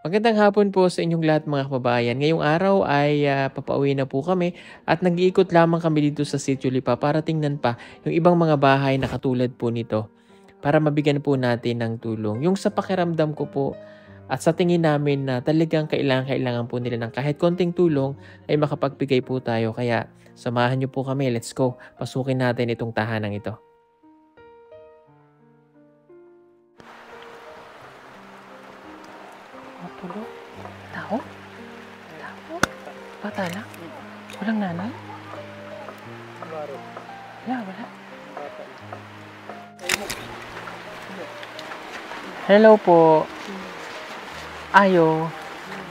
Magandang hapon po sa inyong lahat mga kababayan. Ngayong araw ay papauwi na po kami at nag-iikot lamang kami dito sa Sitio Lipa para tingnan pa yung ibang mga bahay na katulad po nito para mabigyan po natin ng tulong. Yung sa pakiramdam ko po at sa tingin namin na talagang kailangan po nila ng kahit konting tulong ay makapagbigay po tayo. Kaya samahan niyo po kami. Let's go. Pasukin natin itong tahanang ito. Mapulo? Tao? Tao? Bata lang? Walang nanay? Wala. Hello po. Ayo.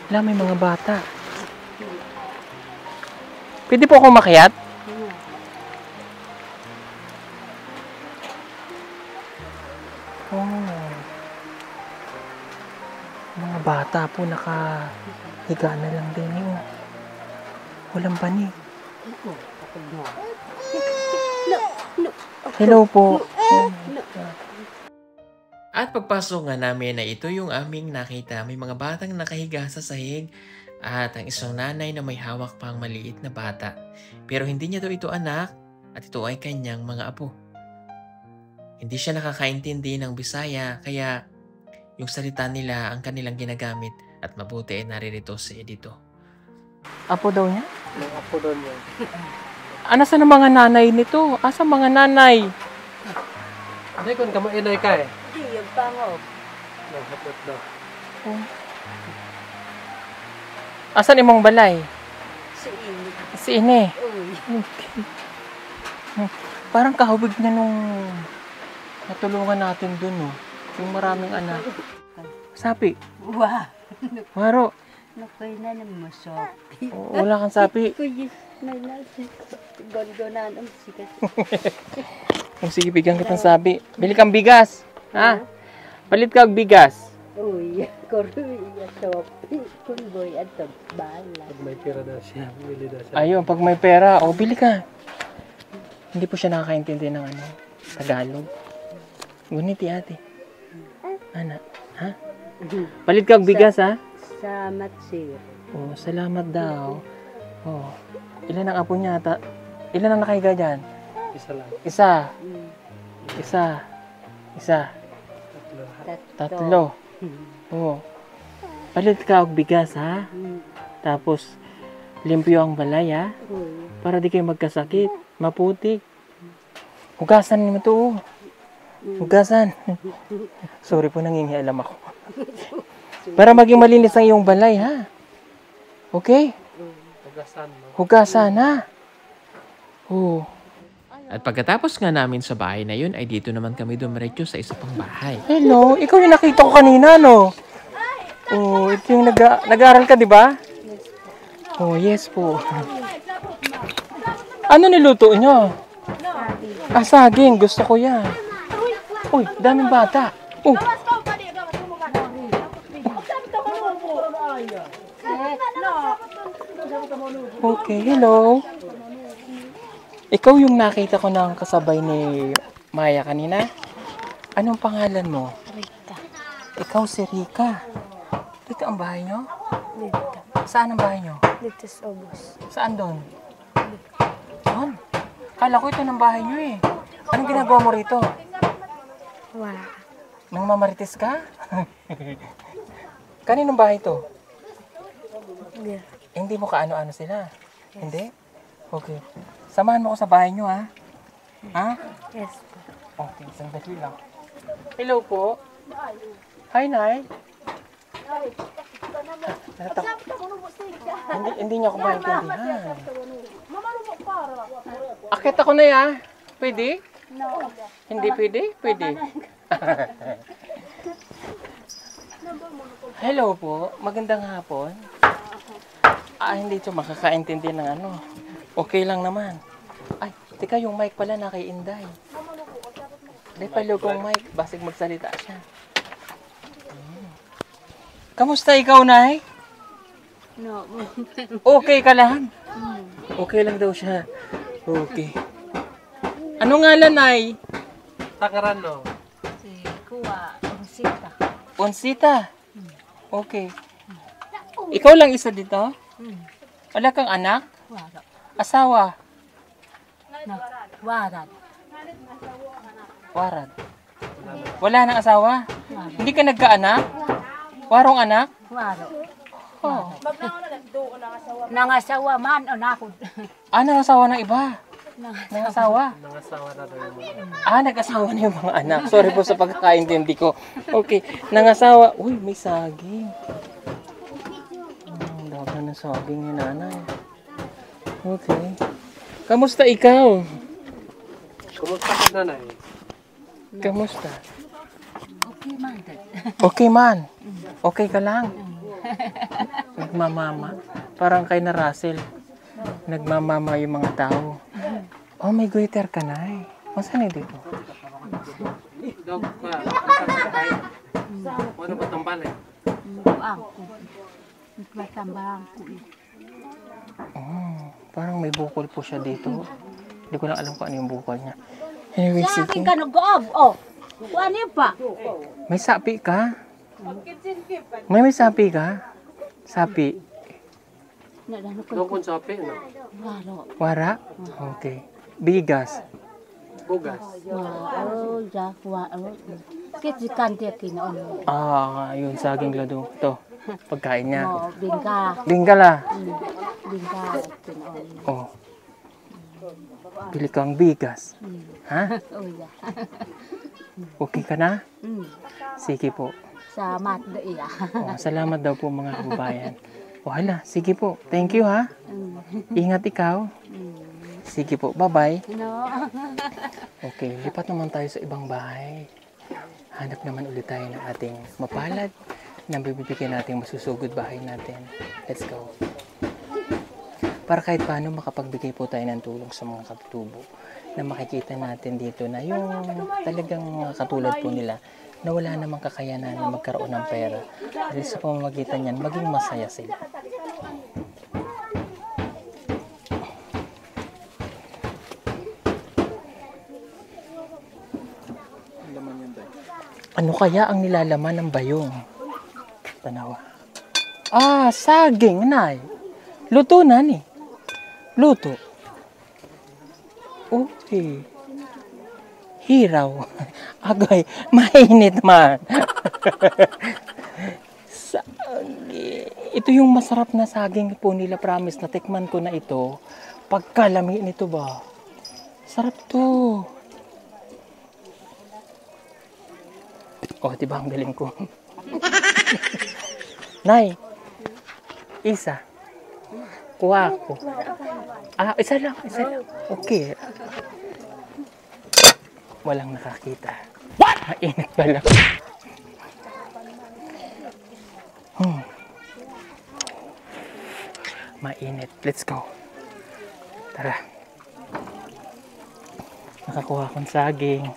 Wala, may mga bata. Pwede po ako makiat? Oh. Mga bata po nakahiga na lang din yun. Walang panig. Hello po. At pagpasok nga namin na ito yung aming nakita. May mga batang nakahiga sa sahig at ang isang nanay na may hawak pang maliit na bata. Pero hindi niya daw ito anak at ito ay kanyang mga apo. Hindi siya nakakaintindi ng Bisaya kaya yung salita nila ang kanilang ginagamit at mabuti ay naririto si Edito. Apo daw niya? Apo daw niya. Ano sa mga nanay nito? Asa mga nanay? Hindi kung kamainay ka eh. Hindi, yung pangaw. Naghapot daw. Oh. Asan imong balay? Si Ini. Si Ine. Uy. Okay. Parang kahubig na nung natulungan natin dun, no? Yung maraming anak. Sapi. Wah. Maro. Nakoy na ng masok. Wala kang sapi. Kuy, may nasi. Gondonan ang sikat. Kung sige, bigyan kitang sabi. Bili kang bigas. Ha? Palit kang bigas. Uy, koroy, asop. Kunboy, at bala. Pag may pera daw siya, bili daw siya. Ayun, pag may pera, bili ka. Hindi po siya nakakaintindi ng Tagalog. Guniti ate. Anak, ha? Palit kang bigas, ha? Salamat, sir. Oh, salamat daw. Oh, ilan ang apo niya? Ilan ang nakahiga dyan? Isa lang. Isa. Mm. Isa. Tatlo. Oh. Palit ka og bigas, ha? Tapos, limpyo ang balay, ha? Uy. Para di kayo magkasakit. Maputik. Hugasan mo to. Hugasan. Sorry po, nangingialam ako. Para maging malinis ang iyong balay, ha? Okay? Hugasan mo. Hugasan, ha? Oo. At pagkatapos nga namin sa bahay na yun, ay dito naman kami dumiretso sa isa pang bahay. Hello, ikaw yung nakita ko kanina, no? Oh, ito yung nag-aaral ka, di ba? Oh, yes po. Ano niluto nyo? Saging. Gusto ko yan. Uy, daming bata. Oh. Okay, hello. Ikaw yung nakita ko ng kasabay ni Maya kanina. Anong pangalan mo? Rita. Ikaw si Rika. Dito ang bahay nyo? Dito. Saan ang bahay nyo? Dito sa obos. Saan doon? Doon? Kala ko ito ng bahay nyo eh. Anong ginagawa mo rito? Wala. Nang mamarites ka? Kaninong bahay to? Hindi. Hindi mo kaano-ano sila? Hindi? Okay. Samahan mo ko sa bahay nyo, ha? Ha? Yes po. Okay, sandali lang. Hello po. Hi, Nay. Hindi niya ako maintindihan. Akit ako na ya. Pwede? No. Hindi pwede? Pwede. Hello po. Magandang hapon. Hindi ito makakaintindi ng ano. Okay lang naman. Ay, teka, yung mic pala na kay Inday. Hindi pa lugong mic. Basig magsalita siya. Kamusta ikaw, Nay? No. Okay ka lang? Okay lang daw siya. Okay. Ano ngalan, Nay? Takaran no. Si Kuwa. Ang sita. Onsita. Okay. Ikaw lang isa dito? Wala kang anak? Wala. Asawa? Waran. Warad. Wala nang asawa? Wala. Hindi ka nagkaanak? Warong anak? Wala. Oh. Nangasawa man o nakod. Nang asawa ng iba? Nang asawa? Nangasawa na daw yung mga. Nag-asawa na yung mga anak. Sorry po sa pagkakaintindi ko. Okay, nangasawa. Uy, may saging. Ang dami ng saging ni nanay. Okay. Kamusta ikaw? Kumusta ka nanay? Kamusta? Okay man. Okay man. Okay ka lang. Nagmamama. Parang kay na Russell. Nagmamama yung mga tao. Oh, may goiter ka na eh. Saan eh dito? Dog pa. Kasakay. Ano ba itong balay? Ako. Matambang ko. Oh, parang may bukol po siya dito. Hindi ko lang alam kung ano yung bukol niya. Anyway, Sa akin sige. ka nag-oog. Oh. Ano pa? May sapi ka? May sapi ka? Sapi? Nadano ko. Doon kung sapi, no? Waro. Wara? Okay. Bigas? Bugas. Waro. Waro. Kit si kante kinoon. Yun, saging lado. Ito, pagkain niya. Mo bingka. Lingala. Bingka kinoon. Oh. Bili kang bigas. Ha? Oh ya. Okay ka na? Sige po. Sa mat do iya. Salamat daw po mga kababayan. Hala, sige po. Thank you ha. Ingat ikaw. Sige po, bye-bye. No. Okay, lipat naman tayo sa ibang bahay. Hanap naman ulit tayo ng ating mapalad na bibigyan natin masusugod bahay natin. Let's go. Para kahit paano makapagbigay po tayo ng tulong sa mga katutubo na makikita natin dito na yung talagang katulad po nila na wala namang kakayanan na magkaroon ng pera. Dahil sa pamamagitan yan, maging masaya sila. Ano kaya ang nilalaman ng bayong? Tanawa. Saging, nay. Luto na ni. Luto. Okay. Hiraw. Agay, mainit man. Saging. Ito yung masarap na saging po nila, promise. Natikman ko na ito. Pagkalami nito ba? Sarap to. Oh, diba ang galing ko? Nay, isa. Kuha ako. Isa lang. Okay. Walang nakakita. What? Mainit pala. Mainit. Let's go. Tara. Nakakuha akong saging.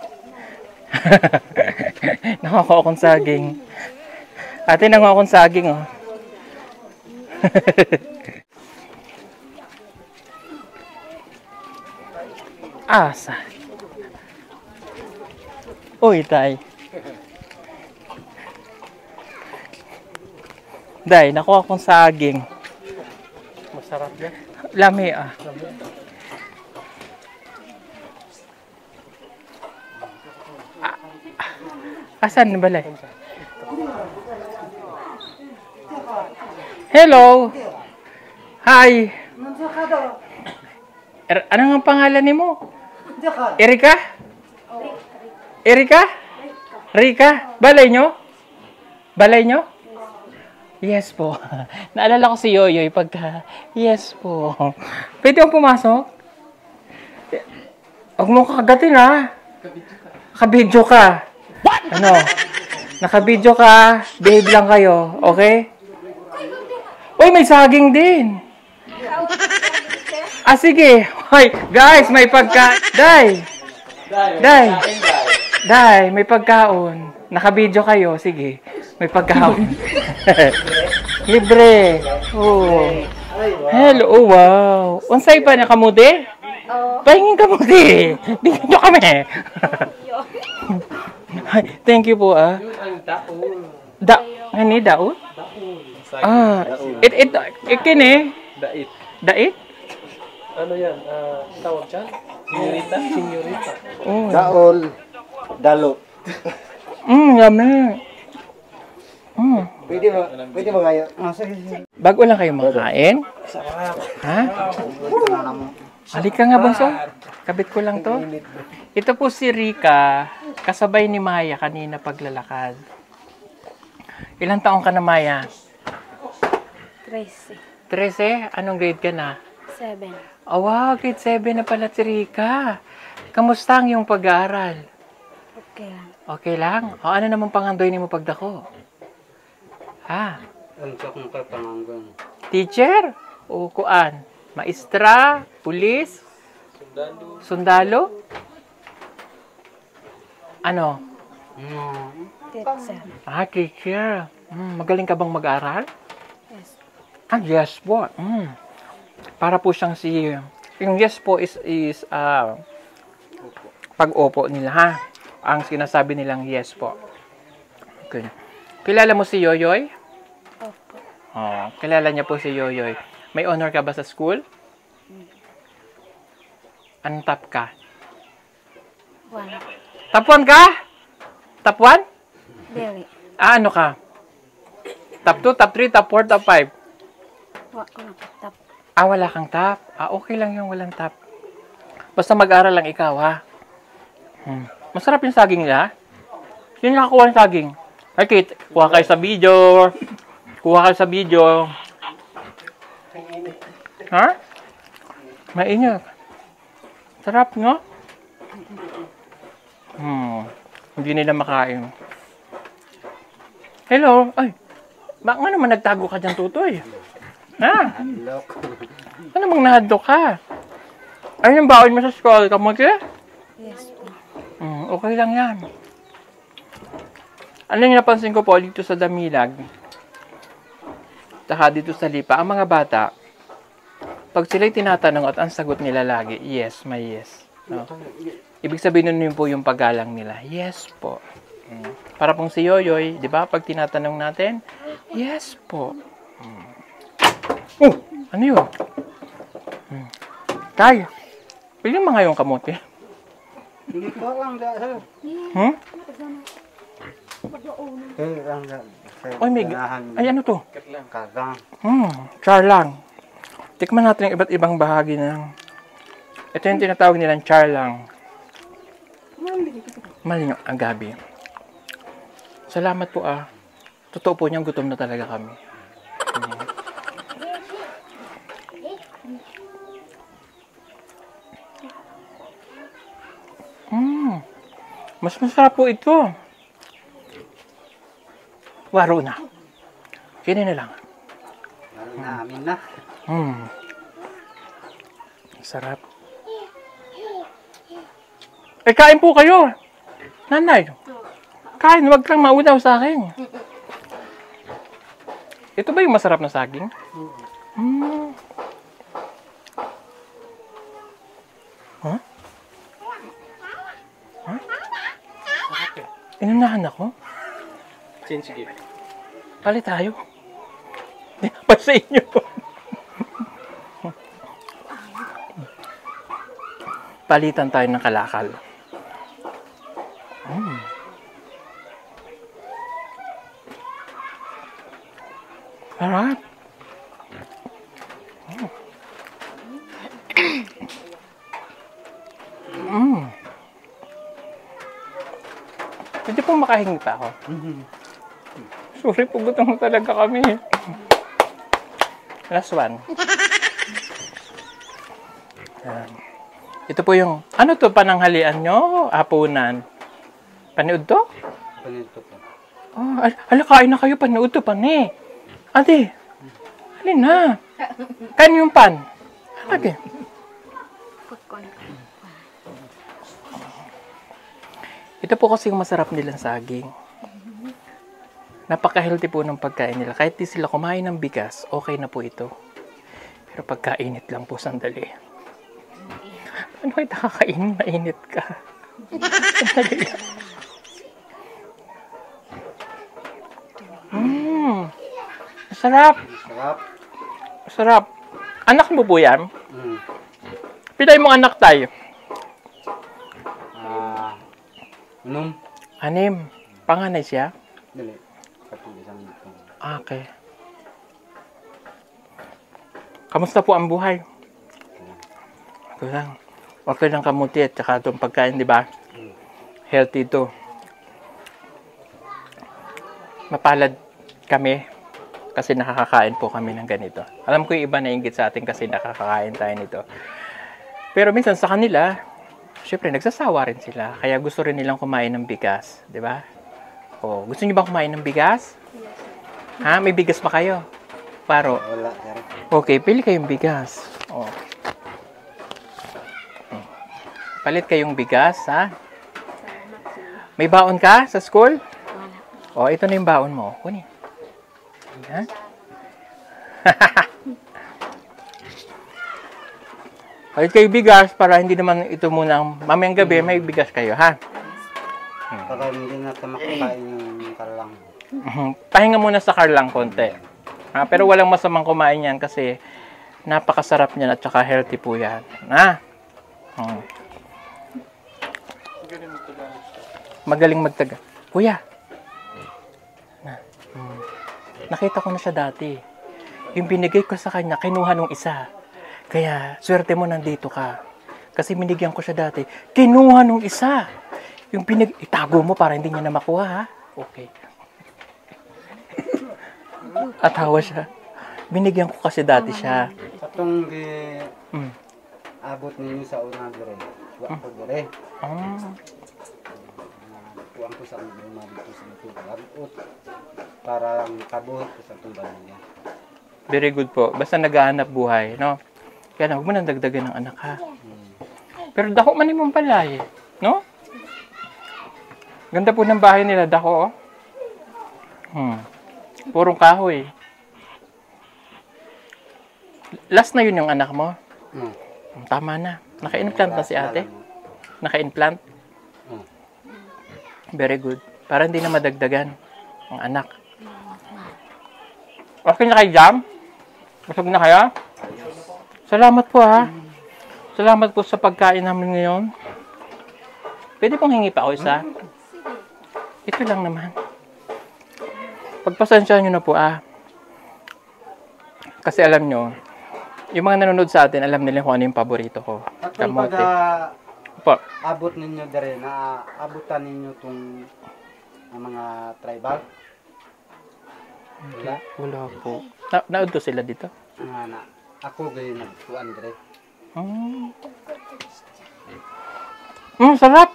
Nakakuha akong saging. Ate, nanguha akong saging, oh. Asa? Uy, tay. Day, nakuha akong saging. Masarap yan. Lami, Asan na balay? Hello! Hi! Ano ang pangalan ni mo? Erika? Erika? Rika? Balay nyo? Balay nyo? Yes po. Naalala ko si Yoyoy pagka, yes po. Pwede akong pumasok? Huwag mo kakagatin ha. Nakabidyo ka. Ano? Nakabidyo ka. Behave lang kayo. Okay? Uy, may saging din. Sige. Hoy, guys, may Day, may pagkaon. Nakabidyo kayo. Sige. May pagkaon. Libre. Oh. Hello. Oh, wow. Unsay pa na kamuti? Pahingin kamuti. Bigyan nyo kami. Thank you po, Yun ang daon. Daon? Daon. Ikini. Dait. Dait? Ano yan? Tawag dyan? Senyorita? Senyorita. Oh. Daol, dalo. Yummy. Pwede ba kayo? Sige. Bago lang kayo makain? Ha? Halika nga, Bunso. Kabit ko lang to. Ito po si Rika, kasabay ni Maya kanina paglalakad. Ilang taong ka na, Maya? 13. 13? Anong grade ka na? 7. Oh, wow, grade 7 na pala si Rika. Kamusta ang iyong pag-aaral? Okay lang. Okay lang? O ano naman pangandoy ni mo pagdako? Ha? Ang sakong kapanganggan. Teacher? O kuan? Maestra? Pulis? Sundalo? Ano? Teacher. Teacher. Magaling ka bang mag-aral? Yes. Yes po. Para po siyang yung yes po is pag-opo nila, ha? Ang sinasabi nilang yes po. Okay. Kilala mo si Yoyoy? Opo. Oh, kilala niya po si Yoyoy. May honor ka ba sa school? Anong top ka? 1. Top 1 ka? Top 1? Dili. Ano ka? Top 2, top 3, top 4, top 5? Wa ko na patap. Wala kang top. Okay lang yung walang top. Basta mag-aral lang ikaw, ha? Masarap yung saging nila. Sino nakakuha ng saging? Ay, Kate, kuha kayo sa video. Kuha kayo sa video. Ha? Mainit. Sarap, no? Hindi nila makain. Hello. Ay, baka naman nagtago ka dyan, Tutoy? Ha? Ano bang nahadlok ka? Ayun yung baon mo sa school. Kamuti? Yes po. Okay lang yan. Ano yung napansin ko po dito sa Damilag, saka dito sa Lipa, ang mga bata, pag sila'y tinatanong at ang sagot nila lagi, yes, may yes. No? Ibig sabihin nun yun po yung paggalang nila. Yes po. Para pong si Yoyoy, di ba? Pag tinatanong natin, yes po. Ano yun? Tay, pili mo nga yung kamote. Hindi ko lang da. Oy, ay ano to? Kagang. Char lang. Tikman natin ang iba't ibang bahagi ng... Ito yung tinatawag nilang char lang. Mali ang gabi. Salamat po Totoo po niyang gutom na talaga kami. Mas masarap po ito. Waro na. Kinin na lang. Laro na amin na. Sarap. Kain po kayo. Nanay. Kain, wag kang maudaw sa akin. Ito ba yung masarap na saging? Huh? Inunahan ako? Sige. Palit tayo. Pa sa inyo. Palitan tayo ng kalakal. Sarap. Pwede po makahingi pa ako. Sorry po, gutom talaga kami. Last one. Ito po yung, ano to, pananghalian nyo? Hapunan. Paniud to? Panito po. Ala, kain na kayo, paniud to, pani. Ate, halin na. Kain yung pan. Okay. Ito po kasi yung masarap nilang saging. Napaka-healthy po ng pagkain nila. Kahit di sila kumain ng bigas, okay na po ito. Pero pagkainit lang po sandali. Ano kayo nakakainin? Mainit ka. Sandali lang. Sarap. Sarap. Sarap. Anak mo po yan? Mm. Pilay mong anak tayo. Unong. 6. Panganay siya? Dali. Katong isang dito. Okay. Kamusta po ang buhay? Okay lang. Okay lang kamuti at saka itong pagkain, di ba? Healthy ito. Mapalad kami kasi nakakakain po kami ng ganito. Alam ko yung iba nainggit sa atin kasi nakakakain tayo nito. Pero minsan sa kanila, syempre nagsasawa rin sila. Kaya gusto rin nilang kumain ng bigas. Di ba? O, gusto niyo ba kumain ng bigas? Ha? May bigas ba kayo? Paro. Wala, sir. Okay, pili kayong bigas. O. Palit kayong bigas, ha? May baon ka sa school? O, ito na yung baon mo. Kunin. Ha? Palit kayo bigas para hindi naman ito muna. Mamayang gabi, may bigas kayo, ha? Para hindi na kumakain yung kalang. Pahinga muna sa car lang konti. Ha? Pero walang masamang kumain yan kasi napakasarap niyan at saka healthy po yan. Ha? Magaling magtaga. Kuya. Nakita ko na siya dati. Yung binigay ko sa kanya, kinuha nung isa. Kaya, swerte mo nandito ka. Kasi binigyan ko siya dati. Kinuha nung isa. Yung itago mo para hindi niya na makuha, ha? Okay. At hawa siya. Binigyan ko kasi dati siya. Katong abot ninyo sa una dire. Wa ko dire. Kuang ko sa mga dito sa ito. Para kabuhi ko sa tumbal niya. Very good po. Basta naghahanap buhay, no? Kaya na, huwag mo nang dagdagan ng anak, ha? Pero dako man mong palay, no? Ganda po ng bahay nila, dako, oh. Purong kahoy. Last na yun yung anak mo? Tama na. Naka-implant na si ate? Naka-implant? Very good. Para hindi na madagdagan ang anak. Okay na kayo, Jam? Busog na kaya? Salamat po, ha? Salamat po sa pagkain namin ngayon. Pwede pong hingi pa ako isa? Ito lang naman. Pagpasensyahan nyo na po, Kasi alam nyo, yung mga nanonood sa atin, alam nila kung ano yung paborito ko. Katong Kamote. pag abot ninyo dire na abutan ninyo tong mga tribal. Wala po. Naod ko sila dito? Na ako gay nagtuan dire. Sarap!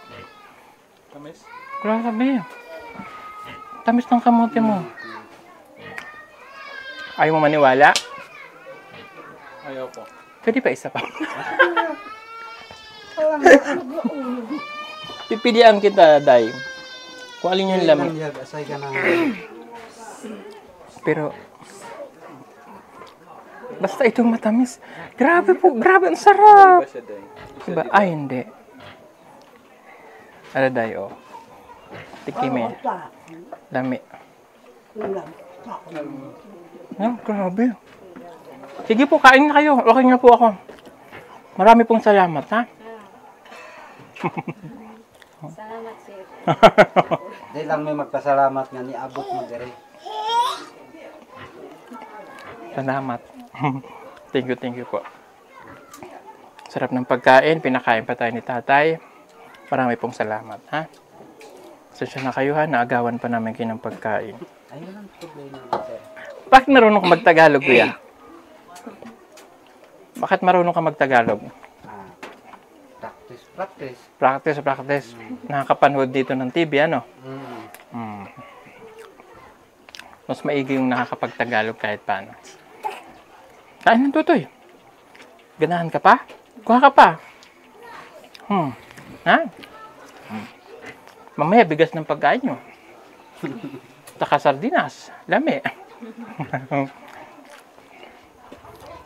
Tamis? Grabe. Tamis ng kamote mo. Ayaw mo maniwala? Ayaw po. Pwede pa isa pa. Pipilian kita, Day. Kung alin yung lamang. Asay ka na. Pero, basta itong matamis. Grabe po, grabe, ang sarap. Diba? Ay, hindi. Ano, Day, oh. Tikime. Lami. Grabe. Sige po, kain na kayo. Okay na po ako. Marami pong salamat, ha? Salamat, sir. Di lang may magpasalamat nga ni abot mo dire. Salamat. Thank you po. Sarap ng pagkain. Pinakain pa tayo ni tatay. Marami pong salamat, ha? Sensya na kayo, ha? Naagawan pa namin kayo ng pagkain. Ayun ang problema, sir. Bakit marunong ka mag-Tagalog, kuya? Bakit marunong ka mag-Tagalog? Practice. Nakakapanood dito ng TV, ano? Mas maigi yung nakakapag-Tagalog kahit paano. Kain ng tutoy. Ganahan ka pa? Kuha ka pa. Ha? Mamaya bigas ng pagkain nyo. Taka sardinas. Lami.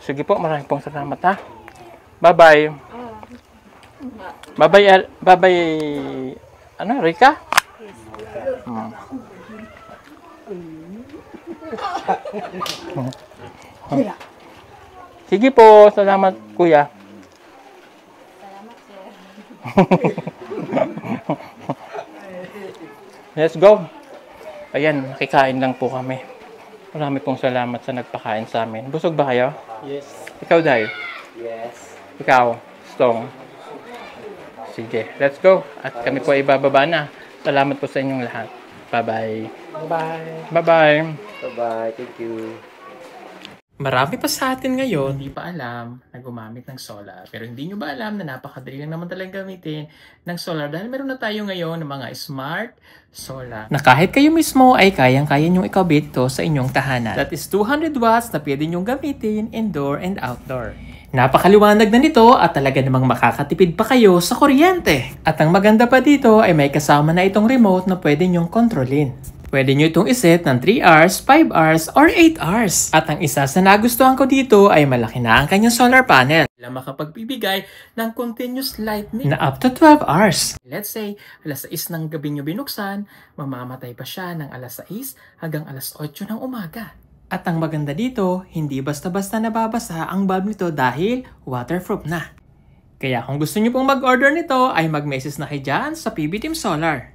Sige po, maraming pong salamat, ha? Bye-bye. Bye-bye, Rika? Sige po, salamat kuya. Salamat, sir. Let's go. Ayan, makikain lang po kami. Marami pong salamat sa nagpakain sa amin. Busog ba kayo? Yes. Ikaw, Day? Yes. Ikaw, Stong. Sige, let's go. At kami po ay bababa na. Salamat po sa inyong lahat. Bye-bye. Bye-bye. Bye-bye. Bye-bye. Thank you. Marami pa sa atin ngayon, hindi pa alam na gumamit ng solar. Pero hindi nyo ba alam na napakadali lang naman talagang gamitin ng solar dahil meron na tayo ngayon ng mga smart solar. Na kahit kayo mismo ay kayang-kaya nyong ikabit ito sa inyong tahanan. That is 200 watts na pwede nyong gamitin indoor and outdoor. Napakaliwanag na nito at talaga namang makakatipid pa kayo sa kuryente. At ang maganda pa dito ay may kasama na itong remote na pwede nyong kontrolin. Pwede nyo itong iset ng 3 hours, 5 hours, or 8 hours. At ang isa sa nagustuhan ko dito ay malaki na ang kanyang solar panel. Na makapagbibigay ng continuous lightning na up to 12 hours. Let's say, alas 6 ng gabi nyo binuksan, mamamatay pa siya ng alas 6 hanggang alas 8 ng umaga. At ang maganda dito, hindi basta-basta nababasa ang bulb nito dahil waterproof na. Kaya kung gusto nyo pong mag-order nito, ay mag-message na kayo dyan sa PB Team Solar.